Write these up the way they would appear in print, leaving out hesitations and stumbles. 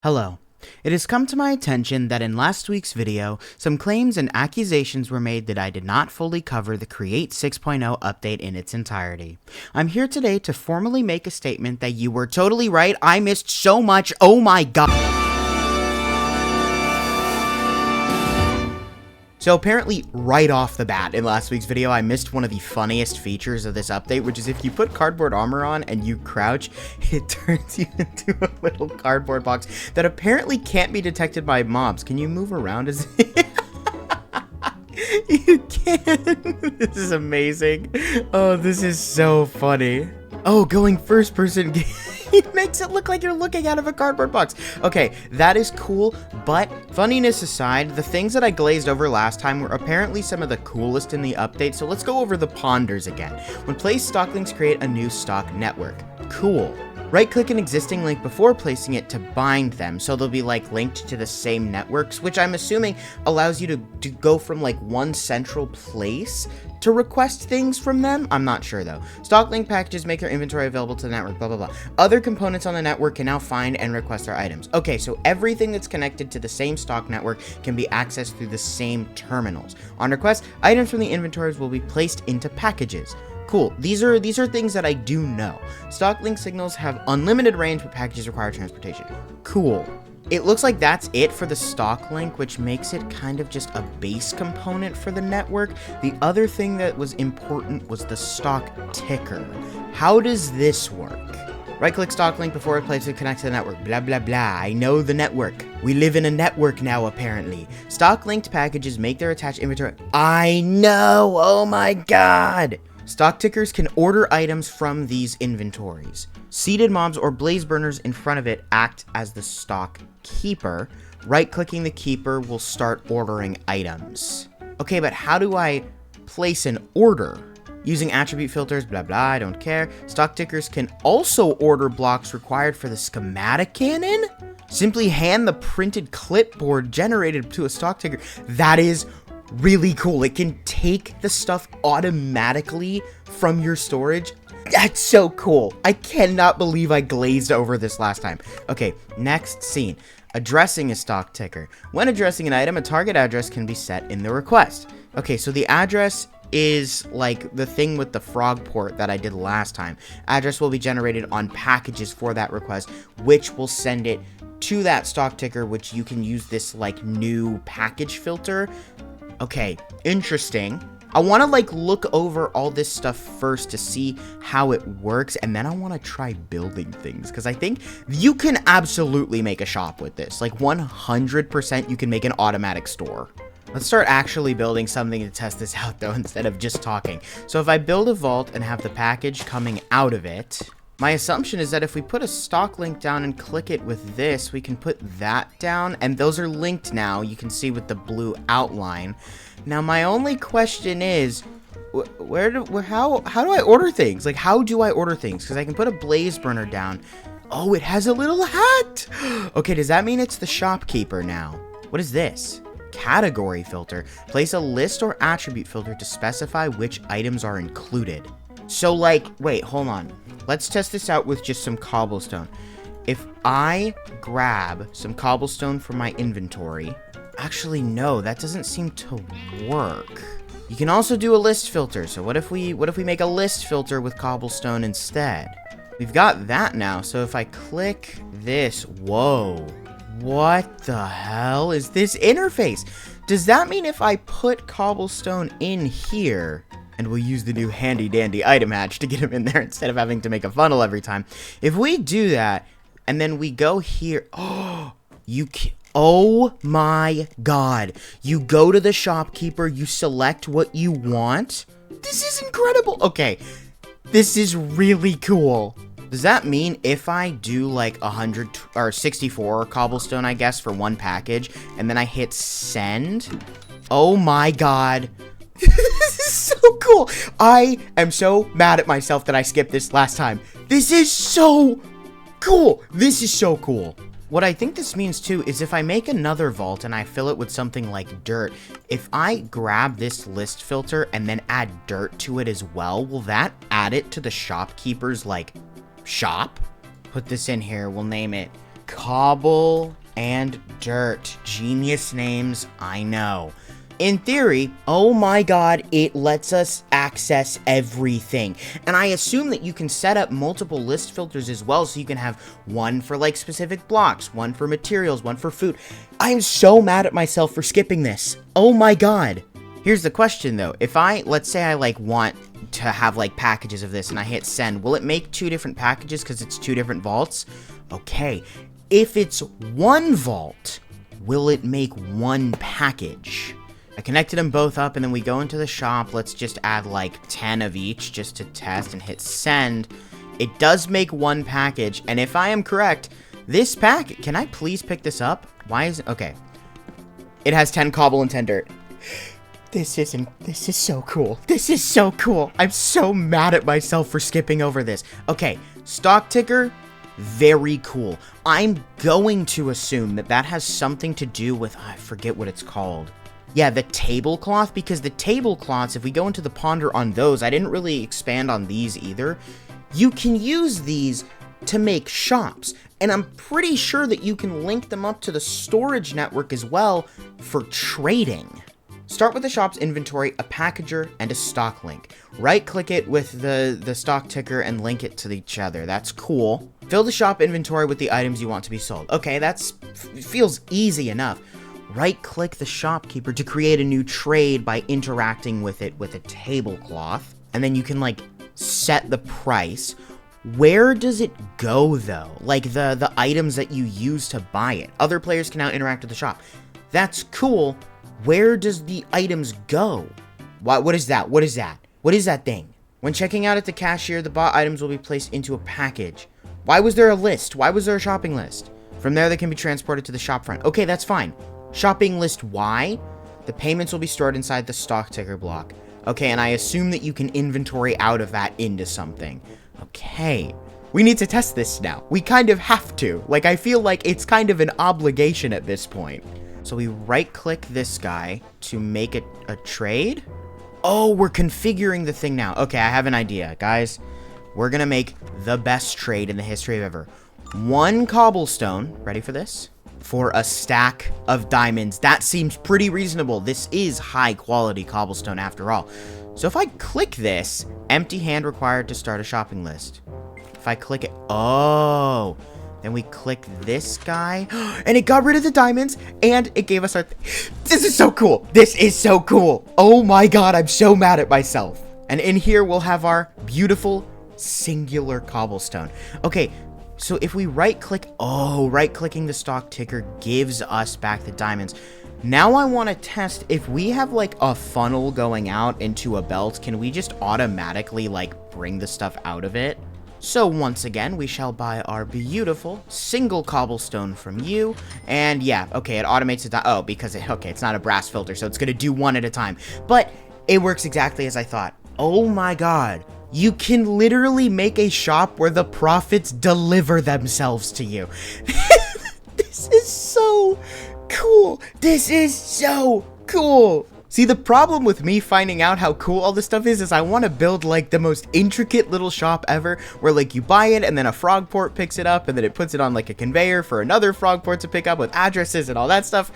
Hello. It has come to my attention that in last week's video, some claims and accusations were made that I did not fully cover the Create 6.0 update in its entirety. I'm here today to formally make a statement that you were totally right. I missed so much. Oh my god. So apparently, right off the bat in last week's video, I missed one of the funniest features of this update, which is if you put cardboard armor on and you crouch, it turns you into a little cardboard box that apparently can't be detected by mobs. Can you move around as you can? This is amazing. Oh, this is so funny. Oh, going first person it makes it look like you're looking out of a cardboard box. Okay, that is cool, but funniness aside, the things that I glazed over last time were apparently some of the coolest in the update, so let's go over the ponders again. When placed, stock links create a new stock network. Cool. Right-click an existing link before placing it to bind them, so they'll be like linked to the same networks, which I'm assuming allows you to go from like one central place to request things from them. I'm not sure though. Stock link packages make their inventory available to the network, blah, blah, blah. Other components on the network can now find and request their items. Okay, so everything that's connected to the same stock network can be accessed through the same terminals. On request, items from the inventories will be placed into packages. Cool. These are things that I do know. Stock link signals have unlimited range, but packages require transportation. Cool. It looks like that's it for the stock link, which makes it kind of just a base component for the network. The other thing that was important was the stock ticker. How does this work? Right-click stock link before it places it connects to the network. Blah, blah, blah. I know the network. We live in a network now, apparently. Stock linked packages make their attached inventory. I know! Oh my god! Stock tickers can order items from these inventories. Seated mobs or blaze burners in front of it act as the stock keeper. Right-clicking the keeper will start ordering items. Okay, but how do I place an order? Using attribute filters, blah, blah, I don't care. Stock tickers can also order blocks required for the schematic cannon? Simply hand the printed clipboard generated to a stock ticker. That is really cool. It can take the stuff automatically from your storage. That's so cool. I cannot believe I glazed over this last time. Okay, next scene. Addressing a stock ticker. When addressing an item, a target address can be set in the request. Okay, so the address is like the thing with the frog port that I did last time. Address will be generated on packages for that request, which will send it to that stock ticker, which you can use this like new package filter. Okay, interesting. I want to like look over all this stuff first to see how it works, and then I want to try building things, because I think you can absolutely make a shop with this. Like 100% you can make an automatic store. Let's start actually building something to test this out though, instead of just talking. So if I build a vault and have the package coming out of it, my assumption is that if we put a stock link down and click it with this, we can put that down, and those are linked now. You can see with the blue outline. Now, my only question is, how do I order things? Like, how do I order things? Because I can put a blaze burner down. Oh, it has a little hat. Okay, does that mean it's the shopkeeper now? What is this? Category filter. Place a list or attribute filter to specify which items are included. So, like, wait, hold on. Let's test this out with just some cobblestone. If I grab some cobblestone from my inventory, actually no, that doesn't seem to work. You can also do a list filter. So what if we make a list filter with cobblestone instead? We've got that now. So if I click this, whoa, what the hell is this interface? Does that mean if I put cobblestone in here, and we'll use the new handy dandy item hatch to get him in there instead of having to make a funnel every time. If we do that, and then we go here, oh my god. You go to the shopkeeper, you select what you want. This is incredible. Okay, this is really cool. Does that mean if I do like 100 or 64 cobblestone, I guess, for one package, and then I hit send? Oh my god. This is so cool. I am so mad at myself that I skipped this last time. This is so cool. This is so cool. What I think this means too is if I make another vault and I fill it with something like dirt, if I grab this list filter and then add dirt to it as well, will that add it to the shopkeeper's like shop? Put this in here. We'll name it Cobble and dirt. Genius names, I know. In theory, oh my god, it lets us access everything. And I assume that you can set up multiple list filters as well, so you can have one for like specific blocks, one for materials, one for food. I'm so mad at myself for skipping this. Oh my god. Here's the question though. If let's say I like want to have like packages of this and I hit send, will it make 2 different packages because it's 2 different vaults? Okay. If it's 1 vault, will it make 1 package? I connected them both up, and then we go into the shop. Let's just add like 10 of each just to test and hit send. It does make 1 package, and if I am correct, this pack, can I please pick this up? Why is it, okay. It has 10 cobble and 10 dirt. This is so cool. This is so cool. I'm so mad at myself for skipping over this. Okay, stock ticker, very cool. I'm going to assume that that has something to do with, I forget what it's called. Yeah, the tablecloth, because the tablecloths, if we go into the ponder on those, I didn't really expand on these either. You can use these to make shops, and I'm pretty sure that you can link them up to the storage network as well for trading. Start with the shop's inventory, a packager, and a stock link. Right-click it with the stock ticker and link it to each other. That's cool. Fill the shop inventory with the items you want to be sold. Okay, feels easy enough. Right-click the shopkeeper to create a new trade by interacting with it with a tablecloth. And then you can, like, set the price. Where does it go, though? Like, the items that you use to buy it. Other players can now interact with the shop. That's cool. Where does the items go? What is that? What is that? What is that thing? When checking out at the cashier, the bought items will be placed into a package. Why was there a list? Why was there a shopping list? From there, they can be transported to the shop front. Okay, that's fine. Shopping list why? The payments will be stored inside the stock ticker block. Okay, and I assume that you can inventory out of that into something. Okay. We need to test this now. We kind of have to. Like, I feel like it's kind of an obligation at this point. So we right-click this guy to make it a trade. Oh, we're configuring the thing now. Okay, I have an idea. Guys, we're gonna make the best trade in the history of ever. 1 cobblestone. Ready for this? For a stack of diamonds. That seems pretty reasonable. This is high quality cobblestone after all. So if I click this, empty hand required to start a shopping list. If I click it, oh, then we click this guy and it got rid of the diamonds and it gave us our, this is so cool. This is so cool. Oh my God, I'm so mad at myself. And in here, we'll have our beautiful singular cobblestone. Okay. So if we right-click, oh, right-clicking the stock ticker gives us back the diamonds. Now I want to test if we have like a funnel going out into a belt, can we just automatically like bring the stuff out of it? So once again, we shall buy our beautiful single cobblestone from you. And yeah, okay, it automates it. Oh, because it's not a brass filter, so it's going to do 1 at a time. But it works exactly as I thought. Oh my God. You can literally make a shop where the profits deliver themselves to you. This is so cool. This is so cool. See, the problem with me finding out how cool all this stuff is I want to build like the most intricate little shop ever where like you buy it and then a frog port picks it up and then it puts it on like a conveyor for another frog port to pick up with addresses and all that stuff.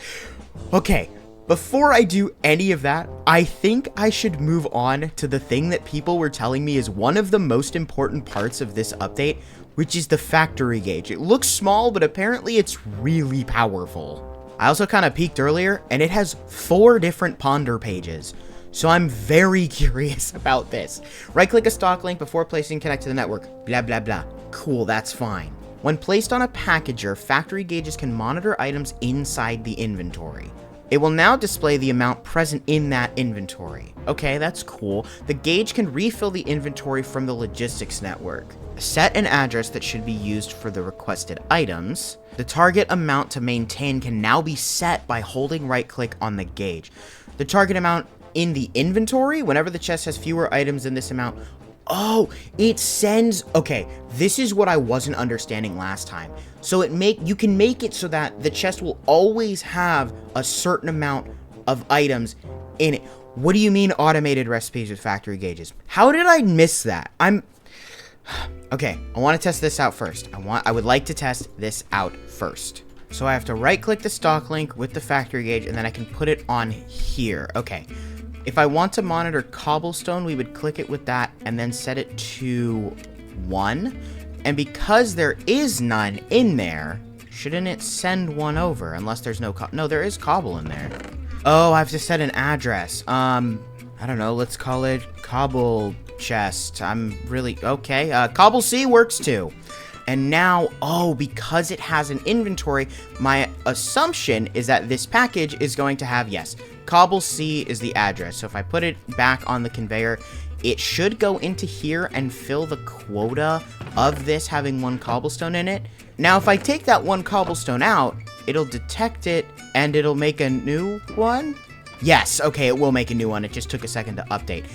Okay. Before I do any of that, I think I should move on to the thing that people were telling me is one of the most important parts of this update, which is the factory gauge. It looks small, but apparently it's really powerful. I also kind of peeked earlier, and it has 4 different ponder pages. So I'm very curious about this. Right-click a stock link before placing connect to the network. Blah, blah, blah. Cool, that's fine. When placed on a packager, factory gauges can monitor items inside the inventory. It will now display the amount present in that inventory. Okay, that's cool. The gauge can refill the inventory from the logistics network. Set an address that should be used for the requested items. The target amount to maintain can now be set by holding right-click on the gauge. The target amount in the inventory, whenever the chest has fewer items than this amount. Oh, it sends, okay, this is what I wasn't understanding last time. So you can make it so that the chest will always have a certain amount of items in it. What do you mean automated recipes with factory gauges? How did I miss that? Okay, I want to test this out first. I would like to test this out first. So I have to right click the stock link with the factory gauge, and then I can put it on here. Okay. If I want to monitor cobblestone, we would click it with that and then set it to 1. And because there is none in there, shouldn't it send one over? Unless there's no no, there is cobble in there. Oh, I have to set an address. I don't know. Let's call it cobble chest. I'm really okay. Cobble C works too. And now, oh, because it has an inventory, my assumption is that this package is going to have, yes, Cobble C is the address. So if I put it back on the conveyor, it should go into here and fill the quota of this having 1 cobblestone in it. Now, if I take that 1 cobblestone out, it'll detect it and it'll make a new one. Yes, okay, it will make a new one. It just took a second to update.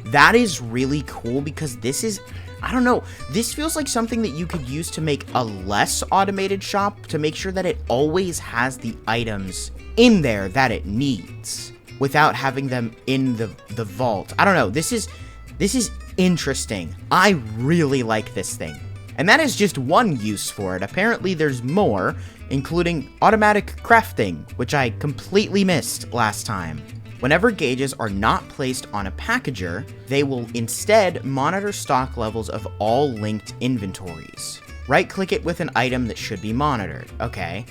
That is really cool because this is, I don't know, this feels like something that you could use to make a less automated shop to make sure that it always has the items in there that it needs without having them in the vault. I don't know, this is interesting. I really like this thing. And that is just one use for it. Apparently there's more, including automatic crafting, which I completely missed last time. Whenever gauges are not placed on a packager, they will instead monitor stock levels of all linked inventories. Right-click it with an item that should be monitored. Okay.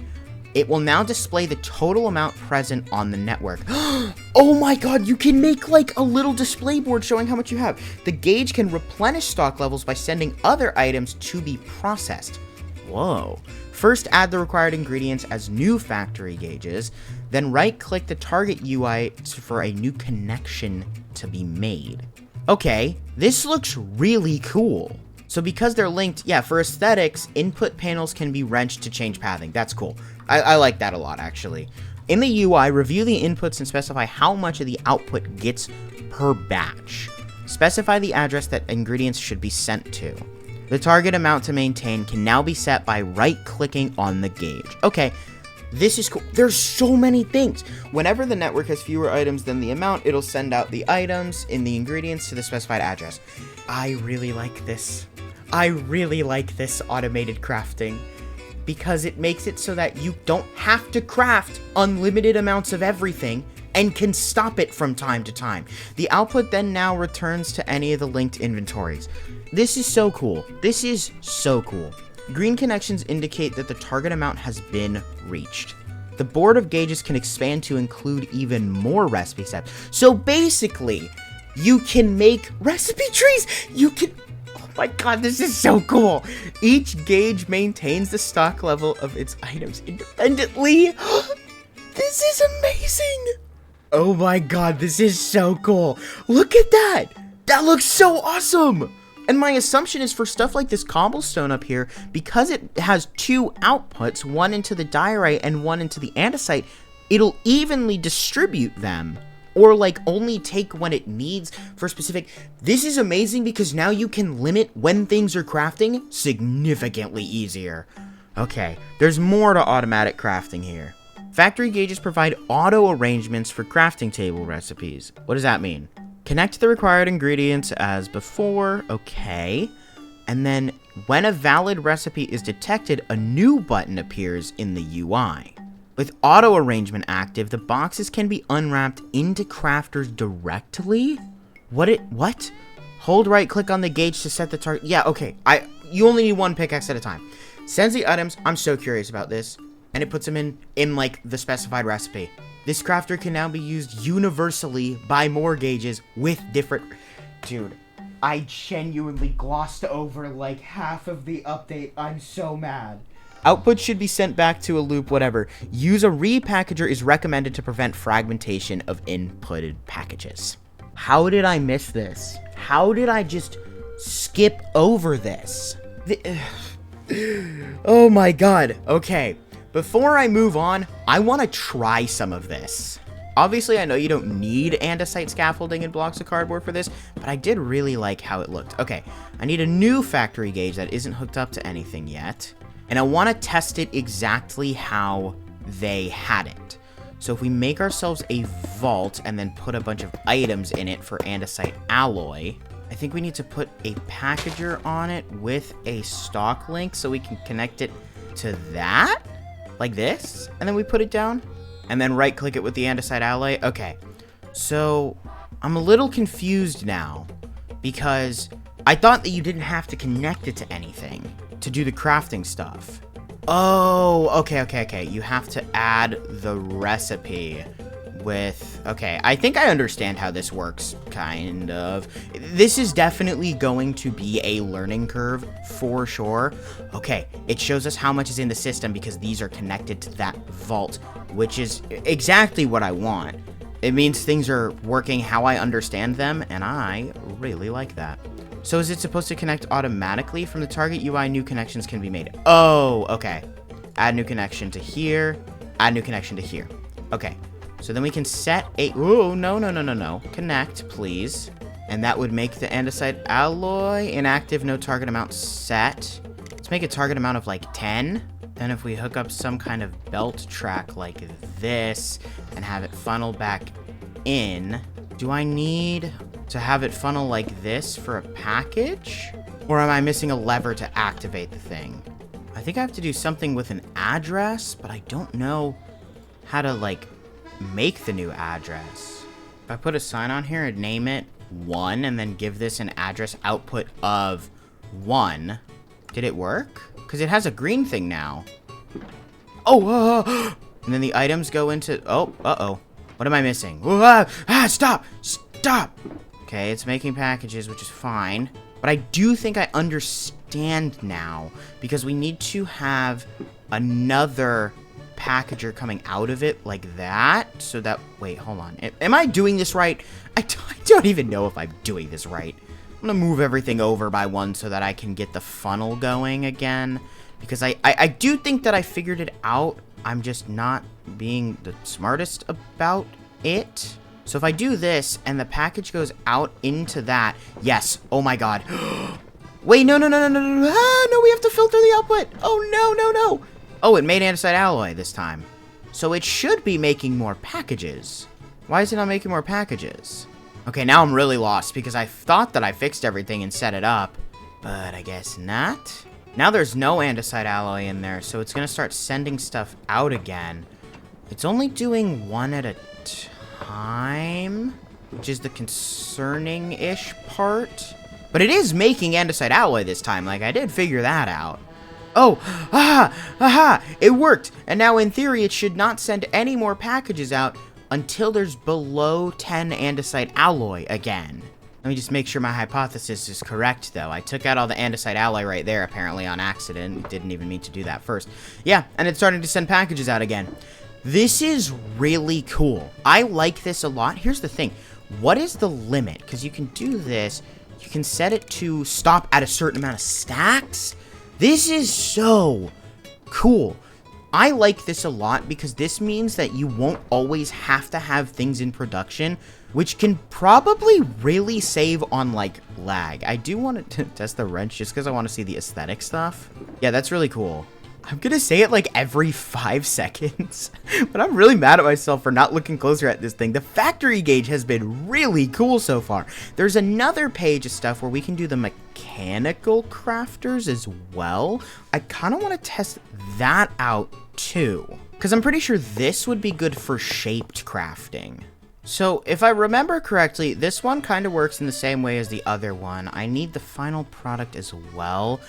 It will now display the total amount present on the network. Oh my god, you can make like a little display board showing how much you have. The gauge can replenish stock levels by sending other items to be processed. Whoa. First, add the required ingredients as new factory gauges, then right-click the target UI for a new connection to be made. Okay, this looks really cool. So because they're linked, yeah, for aesthetics, input panels can be wrenched to change pathing. That's cool. I like that a lot, actually. In the UI, review the inputs and specify how much of the output gets per batch. Specify the address that ingredients should be sent to. The target amount to maintain can now be set by right-clicking on the gauge. Okay, this is cool. There's so many things. Whenever the network has fewer items than the amount, it'll send out the items in the ingredients to the specified address. I really like this. I really like this automated crafting because it makes it so that you don't have to craft unlimited amounts of everything and can stop it from time to time. The output then now returns to any of the linked inventories. This is so cool. This is so cool. Green connections indicate that the target amount has been reached. The board of gauges can expand to include even more recipe steps. So basically, you can make recipe trees. You can... Oh my god, this is so cool. Each gauge maintains the stock level of its items independently. This is amazing. Oh my god, this is so cool. Look at that. That looks so awesome. And my assumption is for stuff like this cobblestone up here, because it has 2 outputs, one into the diorite and one into the andesite, it'll evenly distribute them. Or like only take when it needs for specific. This is amazing because now you can limit when things are crafting significantly easier. Okay, there's more to automatic crafting here. Factory gauges provide auto arrangements for crafting table recipes. What does that mean? Connect the required ingredients as before, okay. And then when a valid recipe is detected, a new button appears in the UI. With auto arrangement active, the boxes can be unwrapped into crafters directly? What? Hold right click on the gauge to set the target. Yeah, okay. You only need 1 pickaxe at a time. Sends the items. I'm so curious about this. And it puts them in like the specified recipe. This crafter can now be used universally by more gauges with different... Dude, I genuinely glossed over like half of the update. I'm so mad. Output should be sent back to a loop, whatever. Use a repackager is recommended to prevent fragmentation of inputted packages. How did I miss this? How did I just skip over this? Oh my god. Okay. Before I move on, I want to try some of this. Obviously, I know you don't need andesite scaffolding and blocks of cardboard for this, but I did really like how it looked. Okay, I need a new factory gauge that isn't hooked up to anything yet, and I want to test it exactly how they had it. So if we make ourselves a vault and then put a bunch of items in it for andesite alloy, I think we need to put a packager on it with a stock link so we can connect it to that, like this, and then we put it down, and then right click it with the andesite alloy. Okay, so I'm a little confused now because I thought that you didn't have to connect it to anything to do the crafting stuff. Oh, okay. You have to add the recipe with... Okay, I think I understand how this works, kind of. This is definitely going to be a learning curve, for sure. Okay, it shows us how much is in the system because these are connected to that vault, which is exactly what I want. It means things are working how I understand them, and I really like that. So is it supposed to connect automatically from the target UI? New connections can be made. Oh, okay. Add new connection to here. Add new connection to here. Okay. So then we can set a... Oh, no. Connect, please. And that would make the andesite alloy inactive, no target amount set. Let's make a target amount of like 10. Then if we hook up some kind of belt track like this and have it funnel back in, do I need to have it funnel like this for a package? Or am I missing a lever to activate the thing? I think I have to do something with an address, but I don't know how to like make the new address. If I put a sign on here and name it 1 and then give this an address output of 1, did it work? Because it has a green thing now. Oh, and then the items go into... Oh, uh-oh. What am I missing? Stop! Okay, it's making packages, which is fine. But I do think I understand now, because we need to have another packager coming out of it like that, so that... Wait, hold on. Am I doing this right? I don't even know if I'm doing this right. I'm gonna move everything over by 1 so that I can get the funnel going again, because I do think that I figured it out. I'm just not being the smartest about it. So if I do this and the package goes out into that, yes. Oh my god. Wait, no. Ah, no, we have to filter the output. Oh, no. Oh, it made andesite alloy this time. So it should be making more packages. Why is it not making more packages? Okay, now I'm really lost because I thought that I fixed everything and set it up, but I guess not. Now there's no andesite alloy in there, so it's gonna start sending stuff out again. It's only doing 1 at a time, which is the concerning-ish part. But it is making andesite alloy this time, like I did figure that out. Oh, aha, it worked. And now in theory, it should not send any more packages out until there's below 10 andesite alloy again. Let me just make sure my hypothesis is correct, though. I took out all the andesite alloy right there, apparently, on accident. Didn't even mean to do that first. Yeah, and it's starting to send packages out again. This is really cool. I like this a lot. Here's the thing. What is the limit? Because you can do this. You can set it to stop at a certain amount of stacks. This is so cool. I like this a lot because this means that you won't always have to have things in production, which can probably really save on, like, lag. I do want to test the wrench just because I want to see the aesthetic stuff. Yeah, that's really cool. I'm gonna say it like every 5 seconds, but I'm really mad at myself for not looking closer at this thing. The factory gauge has been really cool so far. There's another page of stuff where we can do the mechanical crafters as well. I kind of want to test that out too, because I'm pretty sure this would be good for shaped crafting. So if I remember correctly, this one kind of works in the same way as the other one. I need the final product as well.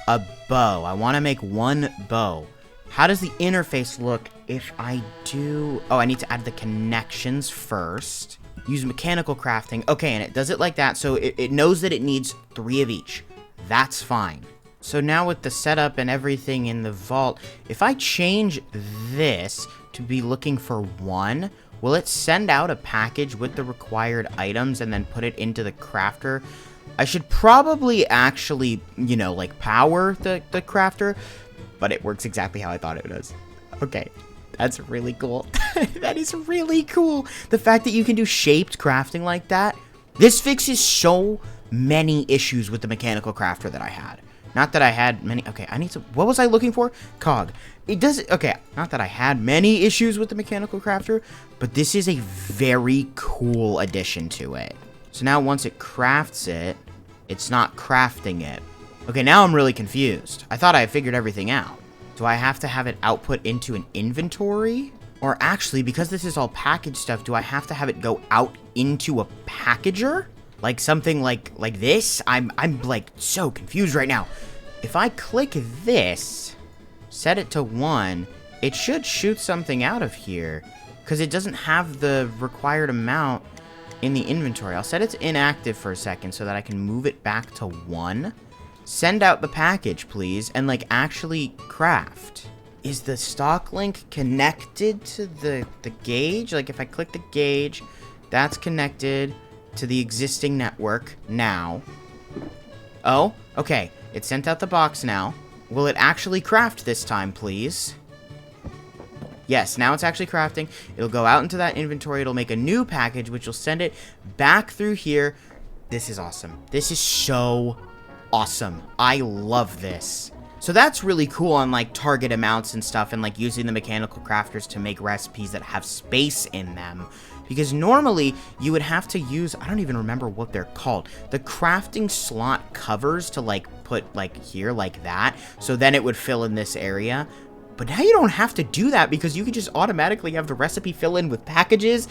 A bow. I want to make 1 bow. How does the interface look if I do... Oh, I need to add the connections first. Use mechanical crafting. Okay, and it does it like that, so it knows that it needs 3 of each. That's fine. So now with the setup and everything in the vault, if I change this to be looking for 1, will it send out a package with the required items and then put it into the crafter? I should probably actually, you know, like power the crafter, but it works exactly how I thought it was. Okay, that's really cool. That is really cool. The fact that you can do shaped crafting like that, this fixes so many issues with the mechanical crafter that I had. Not that I had many, okay, I need to, what was I looking for? Cog. It does, okay, not that I had many issues with the mechanical crafter, but this is a very cool addition to it. So now once it crafts it, it's not crafting it. Okay, now I'm really confused. I thought I had figured everything out. Do I have to have it output into an inventory? Or actually, because this is all package stuff, do I have to have it go out into a packager? Like something like this? I'm like so confused right now. If I click this, set it to 1, it should shoot something out of here. Because it doesn't have the required amount in the inventory. I'll set it to inactive for a second so that I can move it back to 1. Send out the package, please, and like actually craft. Is the stock link connected to the gauge? Like if I click the gauge, that's connected to the existing network now. Oh, okay. It sent out the box now. Will it actually craft this time, please? Yes, now it's actually crafting. It'll go out into that inventory. It'll make a new package, which will send it back through here. This is awesome. This is so awesome. I love this. So that's really cool on like target amounts and stuff, and like using the mechanical crafters to make recipes that have space in them. Because normally you would have to use, I don't even remember what they're called, the crafting slot covers to like put like here like that. So then it would fill in this area. But now you don't have to do that because you can just automatically have the recipe fill in with packages.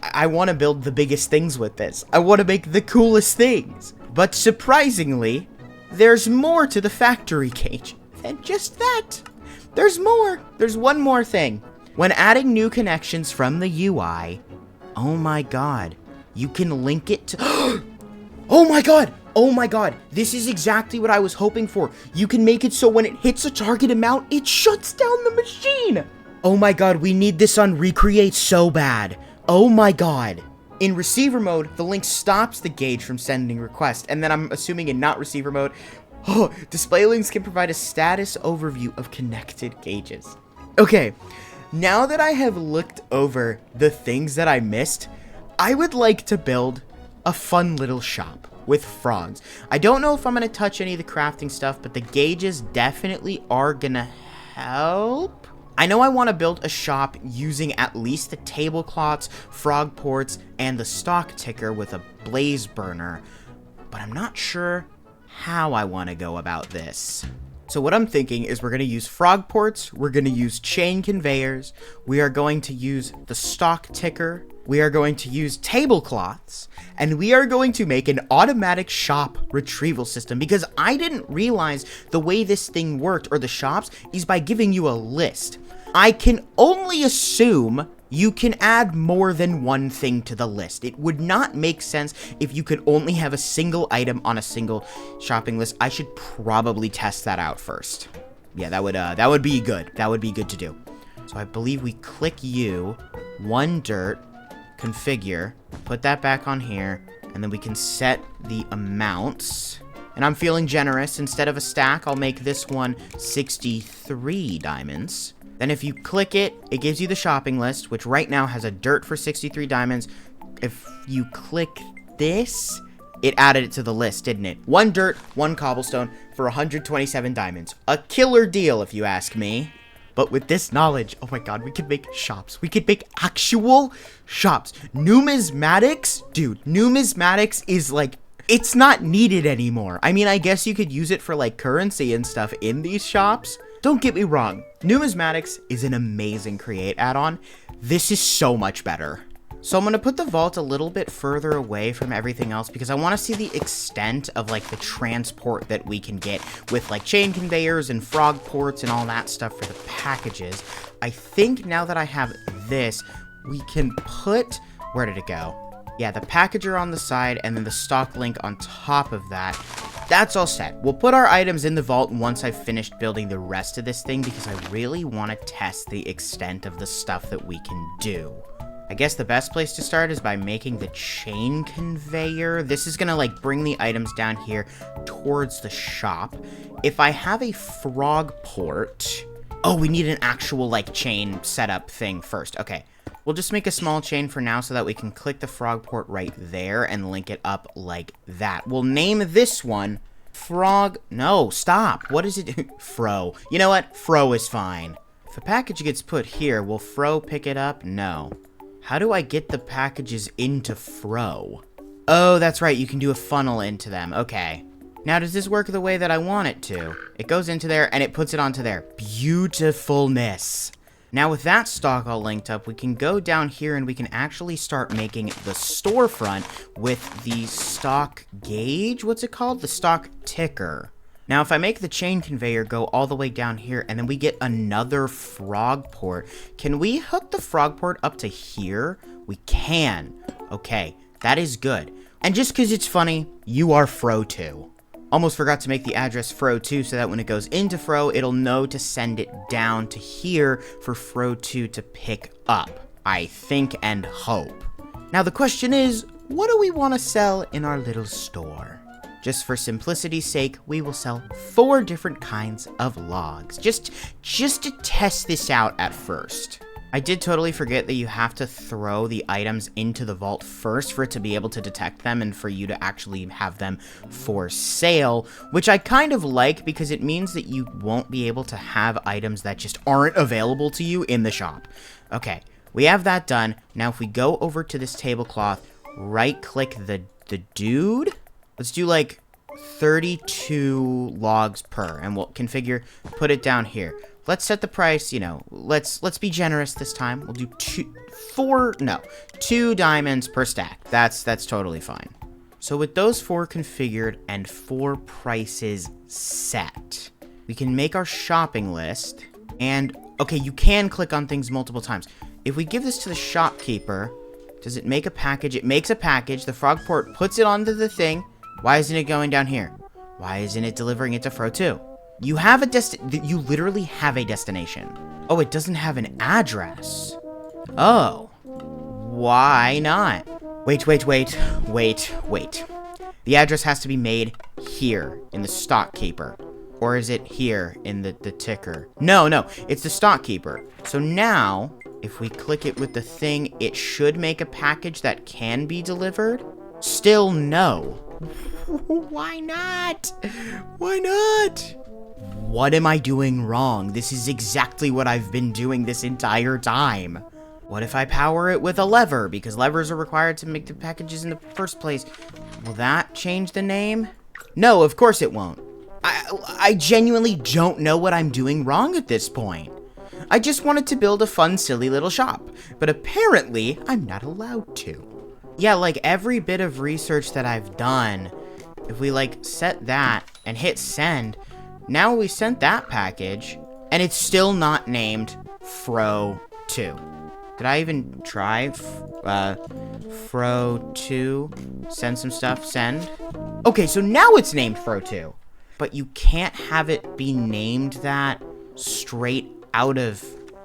I want to build the biggest things with this. I want to make the coolest things. But surprisingly, there's more to the factory gauge than just that. There's more. There's one more thing. When adding new connections from the UI, oh my god, you can link it to... Oh my god! Oh my god, this is exactly what I was hoping for. You can make it so when it hits a target amount, it shuts down the machine. Oh my god, we need this on Recreate so bad. Oh my god. In receiver mode, the link stops the gauge from sending requests, and then I'm assuming in not receiver mode, display links can provide a status overview of connected gauges. Okay, now that I have looked over the things that I missed, I would like to build a fun little shop with frogs. I don't know if I'm going to touch any of the crafting stuff, but the gauges definitely are going to help. I know I want to build a shop using at least the tablecloths, frog ports, and the stock ticker with a blaze burner, but I'm not sure how I want to go about this. So what I'm thinking is we're going to use frog ports, we're going to use chain conveyors, we are going to use the stock ticker, we are going to use tablecloths, and we are going to make an automatic shop retrieval system, because I didn't realize the way this thing worked, or the shops, is by giving you a list. I can only assume you can add more than one thing to the list. It would not make sense if you could only have a single item on a single shopping list. I should probably test that out first. Yeah, that would be good. That would be good to do. So I believe we click U, 1 dirt, configure, put that back on here, and then we can set the amounts. And I'm feeling generous. Instead of a stack, I'll make this one 63 diamonds. Then if you click it, it gives you the shopping list, which right now has a dirt for 63 diamonds. If you click this, it added it to the list, didn't it? 1 dirt, 1 cobblestone for 127 diamonds. A killer deal, if you ask me. But with this knowledge, oh my god, we could make shops. We could make actual shops. Numismatics? Dude, numismatics is like, it's not needed anymore. I mean, I guess you could use it for like currency and stuff in these shops. Don't get me wrong, numismatics is an amazing create add-on. This is so much better. So I'm going to put the vault a little bit further away from everything else because I want to see the extent of like the transport that we can get with like chain conveyors and frog ports and all that stuff for the packages. I think now that I have this, we can put, where did it go? Yeah, the packager on the side and then the stock link on top of that. That's all set. We'll put our items in the vault once I've finished building the rest of this thing because I really want to test the extent of the stuff that we can do. I guess the best place to start is by making the chain conveyor. This is going to like bring the items down here towards the shop. If I have a frog port... Oh, we need an actual like chain setup thing first. Okay. We'll just make a small chain for now so that we can click the frog port right there and link it up like that. We'll name this one Frog... No, stop. What is it? Fro. You know what? Fro is fine. If a package gets put here, will Fro pick it up? No. How do I get the packages into Fro? Oh, that's right. You can do a funnel into them. Okay. Now, does this work the way that I want it to? It goes into there, and it puts it onto there. Beautifulness. Now, with that stock all linked up, we can go down here, and we can actually start making the storefront with the stock gauge. What's it called? The stock ticker. Now, if I make the chain conveyor go all the way down here, and then we get another frog port, can we hook the frog port up to here? We can. Okay, that is good. And just because it's funny, you are Fro2. Almost forgot to make the address Fro2 so that when it goes into Fro, it'll know to send it down to here for Fro2 to pick up. I think and hope. Now the question is, what do we want to sell in our little store? Just for simplicity's sake, we will sell 4 different kinds of logs. Just to test this out at first. I did totally forget that you have to throw the items into the vault first for it to be able to detect them and for you to actually have them for sale, which I kind of like because it means that you won't be able to have items that just aren't available to you in the shop. Okay, we have that done. Now if we go over to this tablecloth, right-click the dude, let's do like 32 logs per, and we'll configure, put it down here. Let's set the price, you know, let's be generous this time. We'll do 2 diamonds per stack. That's totally fine. So with those 4 configured and 4 prices set, we can make our shopping list. And, okay, you can click on things multiple times. If we give this to the shopkeeper, does it make a package? It makes a package. The frog port puts it onto the thing. Why isn't it going down here? Why isn't it delivering it to Fro2? You have you literally have a destination. Oh, it doesn't have an address. Oh, why not? Wait. The address has to be made here in the stock keeper. Or is it here in the ticker? No, it's the stock keeper. So now, if we click it with the thing, it should make a package that can be delivered. Still no. Why not? Why not? What am I doing wrong? This is exactly what I've been doing this entire time. What if I power it with a lever? Because levers are required to make the packages in the first place. Will that change the name? No, of course it won't. I genuinely don't know what I'm doing wrong at this point. I just wanted to build a fun, silly little shop. But apparently, I'm not allowed to. Yeah, like every bit of research that I've done, if we like set that and hit send, now we sent that package, and it's still not named Fro2. Did I even try Fro2? Send some stuff, send. Okay, so now it's named Fro2. But you can't have it be named that straight out of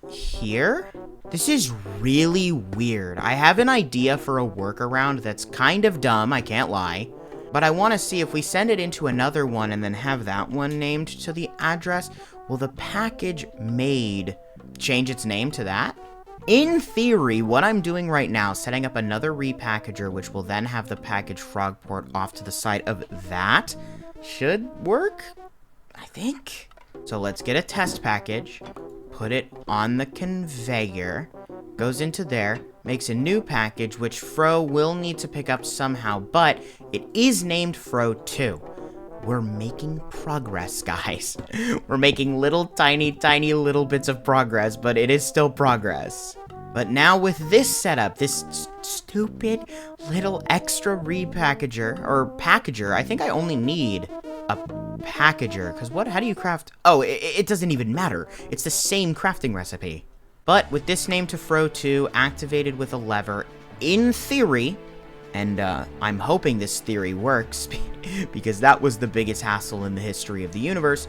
here? This is really weird. I have an idea for a workaround that's kind of dumb, I can't lie. But I want to see if we send it into another one and then have that one named to the address, will the package made change its name to that? In theory, what I'm doing right now, setting up another repackager, which will then have the package frog port off to the side of that, should work, I think. So let's get a test package, put it on the conveyor, goes into there, makes a new package, which Fro will need to pick up somehow, but it is named Fro2. We're making progress, guys. We're making little tiny little bits of progress, but it is still progress. But now with this setup, this stupid little extra repackager, or packager, I think I only need a packager, because how do you craft? Oh, it doesn't even matter. It's the same crafting recipe. But with this name to Fro2 activated with a lever, in theory, and I'm hoping this theory works, because that was the biggest hassle in the history of the universe.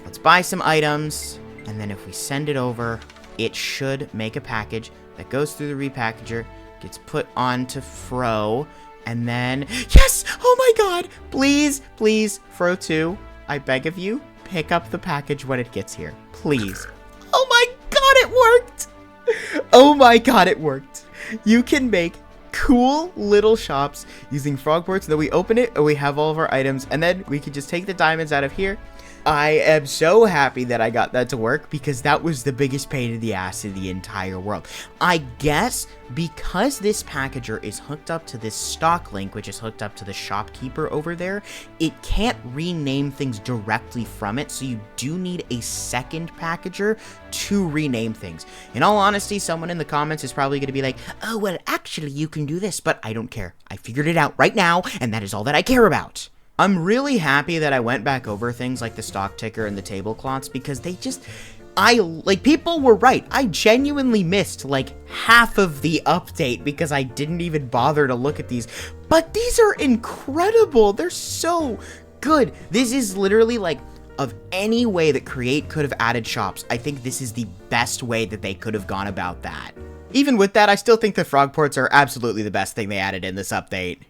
Let's buy some items, and then if we send it over, it should make a package that goes through the repackager, gets put onto Fro, and then, yes! Oh my god! Please, Fro2, I beg of you, pick up the package when it gets here. Please. Oh my god, it worked! Oh my god, it worked. You can make cool little shops using frog ports, and then we open it, and we have all of our items, and then we can just take the diamonds out of here, I am so happy that I got that to work because that was the biggest pain in the ass in the entire world. I guess because this packager is hooked up to this stock link, which is hooked up to the shopkeeper over there, it can't rename things directly from it, so you do need a second packager to rename things. In all honesty, someone in the comments is probably going to be like, oh, well, actually, you can do this, but I don't care. I figured it out right now, and that is all that I care about. I'm really happy that I went back over things like the stock ticker and the tablecloths because they just, people were right. I genuinely missed like half of the update because I didn't even bother to look at these. But these are incredible. They're so good. This is literally like, of any way that Create could have added shops, I think this is the best way that they could have gone about that. Even with that, I still think the frog ports are absolutely the best thing they added in this update.